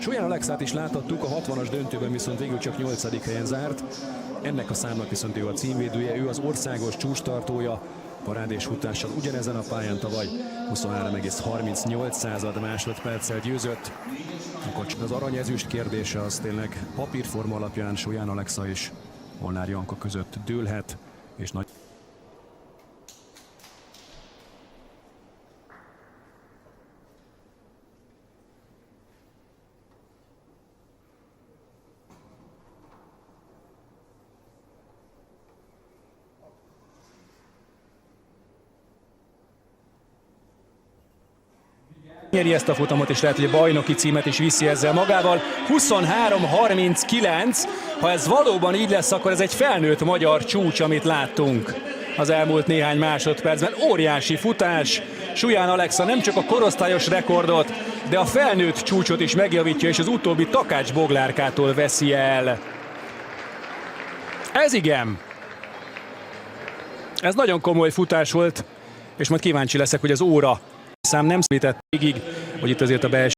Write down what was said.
Súlyán Alexát is láthattuk, a 60-as döntőben viszont végül csak 8. helyen zárt. Ennek a számnak viszont ő a címvédője, ő az országos csúcstartója. Parádés futással ugyanezen a pályán tavaly 23,38 másodperccel győzött. Akkor az arany-ezüst kérdése az tényleg papírforma alapján Súlyán Alexa és Molnár Janka között dőlhet, és nagy... Nyeri ezt a futamot, és lehet, hogy a bajnoki címet is viszi ezzel magával. 23:39. Ha ez valóban így lesz, akkor ez egy felnőtt magyar csúcs, amit láttunk az elmúlt néhány másodpercben. Óriási futás. Súlyán Alexa nem csak a korosztályos rekordot, de a felnőtt csúcsot is megjavítja, és az utóbbi Takács Boglárkától veszi el. Ez igen. Ez nagyon komoly futás volt, és majd kíváncsi leszek, hogy az óra szám nem szólített végig, hogy itt azért a belső